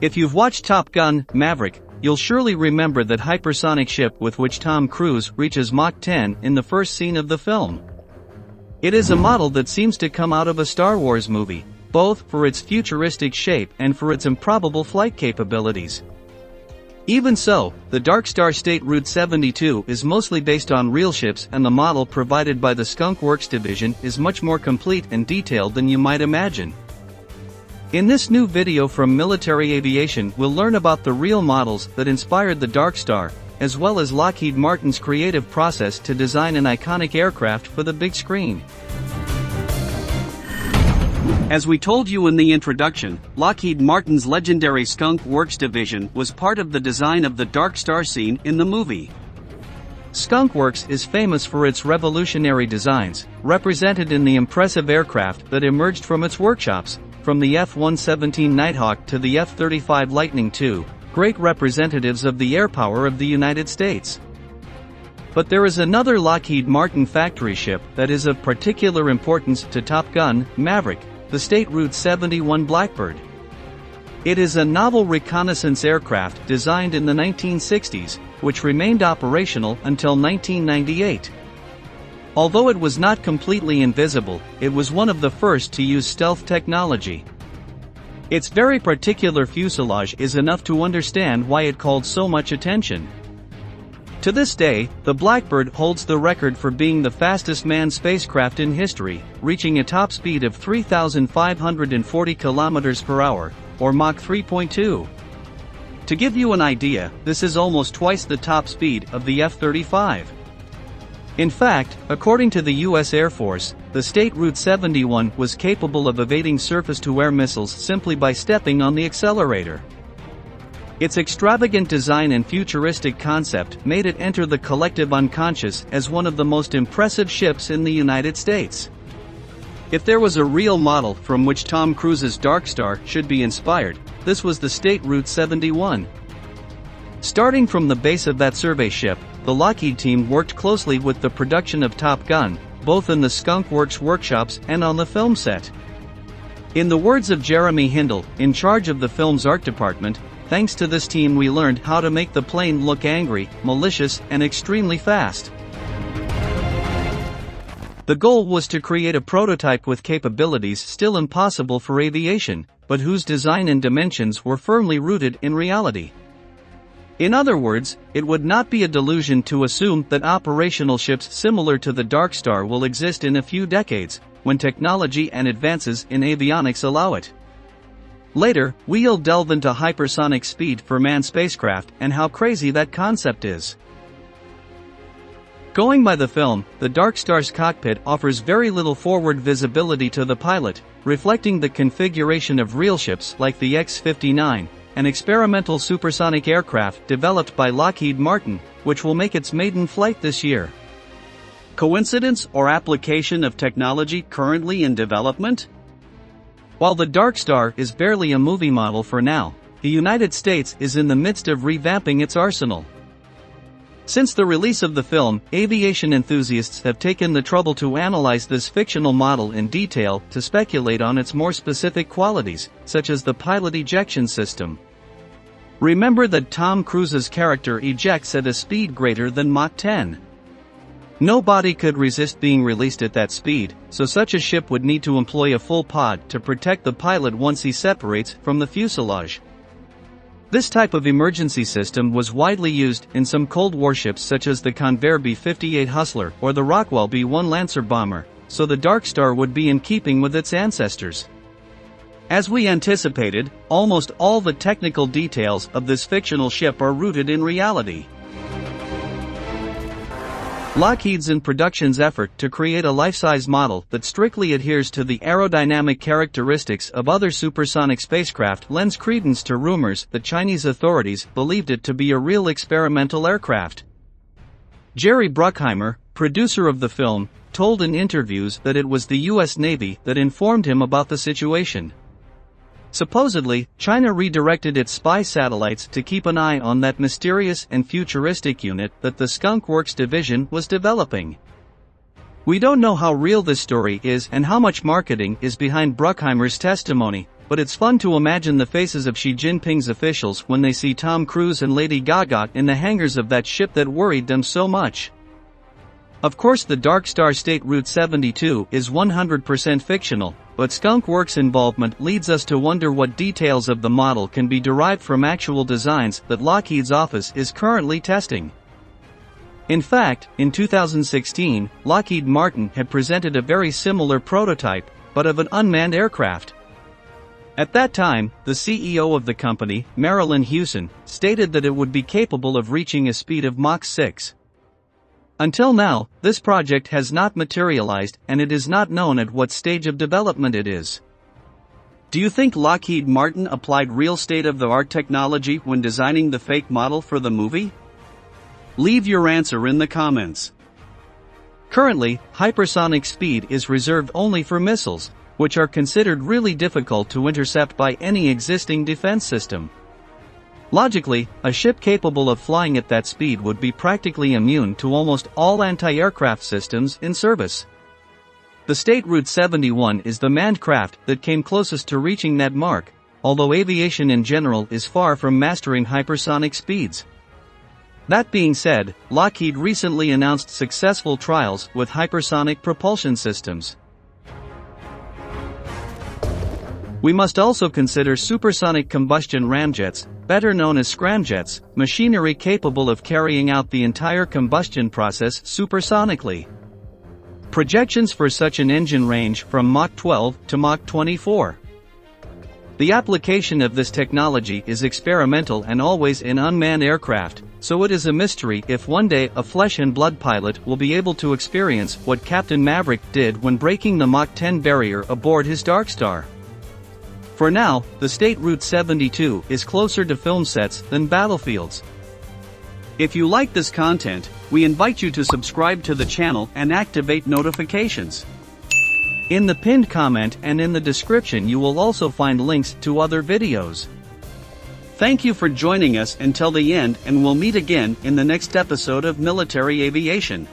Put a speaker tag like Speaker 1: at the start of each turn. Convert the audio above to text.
Speaker 1: If you've watched Top Gun: Maverick, you'll surely remember that hypersonic ship with which Tom Cruise reaches Mach 10 in the first scene of the film. It is a model that seems to come out of a Star Wars movie, both for its futuristic shape and for its improbable flight capabilities. Even so, the Darkstar SR-72 is mostly based on real ships, and the model provided by the Skunk Works division is much more complete and detailed than you might imagine. In this new video from Military Aviation, we'll learn about the real models that inspired the Darkstar, as well as Lockheed Martin's creative process to design an iconic aircraft for the big screen. As we told you in the introduction, Lockheed Martin's legendary Skunk Works division was part of the design of the Darkstar scene in the movie. Skunk Works is famous for its revolutionary designs, represented in the impressive aircraft that emerged from its workshops, from the F-117 Nighthawk to the F-35 Lightning II, great representatives of the air power of the United States. But there is another Lockheed Martin factory ship that is of particular importance to Top Gun: Maverick, the SR-71 Blackbird. It is a novel reconnaissance aircraft designed in the 1960s, which remained operational until 1998. Although it was not completely invisible, it was one of the first to use stealth technology. Its very particular fuselage is enough to understand why it called so much attention. To this day, the Blackbird holds the record for being the fastest manned spacecraft in history, reaching a top speed of 3,540 km per hour, or Mach 3.2. To give you an idea, this is almost twice the top speed of the F-35. In fact, according to the U.S. Air Force, the SR-71 was capable of evading surface-to-air missiles simply by stepping on the accelerator. Its extravagant design and futuristic concept made it enter the collective unconscious as one of the most impressive ships in the United States. If there was a real model from which Tom Cruise's Darkstar should be inspired, this was the SR-71. Starting from the base of that survey ship, the Lockheed team worked closely with the production of Top Gun, both in the Skunk Works workshops and on the film set. In the words of Jeremy Hindle, in charge of the film's art department, "Thanks to this team we learned how to make the plane look angry, malicious, and extremely fast." The goal was to create a prototype with capabilities still impossible for aviation, but whose design and dimensions were firmly rooted in reality. In other words, it would not be a delusion to assume that operational ships similar to the Darkstar will exist in a few decades, when technology and advances in avionics allow it. Later, we'll delve into hypersonic speed for manned spacecraft and how crazy that concept is. Going by the film, the Darkstar's cockpit offers very little forward visibility to the pilot, reflecting the configuration of real ships like the X-59, an experimental supersonic aircraft developed by Lockheed Martin, which will make its maiden flight this year. Coincidence or application of technology currently in development? While the Darkstar is barely a movie model for now, the United States is in the midst of revamping its arsenal. Since the release of the film, aviation enthusiasts have taken the trouble to analyze this fictional model in detail to speculate on its more specific qualities, such as the pilot ejection system. Remember that Tom Cruise's character ejects at a speed greater than Mach 10. Nobody could resist being released at that speed, so such a ship would need to employ a full pod to protect the pilot once he separates from the fuselage. This type of emergency system was widely used in some Cold War ships such as the Convair B-58 Hustler or the Rockwell B-1 Lancer bomber, so the Darkstar would be in keeping with its ancestors. As we anticipated, almost all the technical details of this fictional ship are rooted in reality. Lockheed's and production's effort to create a life-size model that strictly adheres to the aerodynamic characteristics of other supersonic spacecraft lends credence to rumors that Chinese authorities believed it to be a real experimental aircraft. Jerry Bruckheimer, producer of the film, told in interviews that it was the U.S. Navy that informed him about the situation. Supposedly, China redirected its spy satellites to keep an eye on that mysterious and futuristic unit that the Skunk Works division was developing. We don't know how real this story is and how much marketing is behind Bruckheimer's testimony, but it's fun to imagine the faces of Xi Jinping's officials when they see Tom Cruise and Lady Gaga in the hangars of that ship that worried them so much. Of course, the Darkstar SR-72 is 100% fictional, but Skunk Works' involvement leads us to wonder what details of the model can be derived from actual designs that Lockheed's office is currently testing. In fact, in 2016, Lockheed Martin had presented a very similar prototype, but of an unmanned aircraft. At that time, the CEO of the company, Marillyn Hewson, stated that it would be capable of reaching a speed of Mach 6. Until now, this project has not materialized, and it is not known at what stage of development it is. Do you think Lockheed Martin applied real state-of-the-art technology when designing the fake model for the movie? Leave your answer in the comments. Currently, hypersonic speed is reserved only for missiles, which are considered really difficult to intercept by any existing defense system. Logically, a ship capable of flying at that speed would be practically immune to almost all anti-aircraft systems in service. The SR-71 is the manned craft that came closest to reaching that mark, although aviation in general is far from mastering hypersonic speeds. That being said, Lockheed recently announced successful trials with hypersonic propulsion systems. We must also consider supersonic combustion ramjets, better known as scramjets, machinery capable of carrying out the entire combustion process supersonically. Projections for such an engine range from Mach 12 to Mach 24. The application of this technology is experimental and always in unmanned aircraft, so it is a mystery if one day a flesh-and-blood pilot will be able to experience what Captain Maverick did when breaking the Mach 10 barrier aboard his Darkstar. For now, the SR-72 is closer to film sets than battlefields. If you like this content, we invite you to subscribe to the channel and activate notifications. In the pinned comment and in the description you will also find links to other videos. Thank you for joining us until the end, and we'll meet again in the next episode of Military Aviation.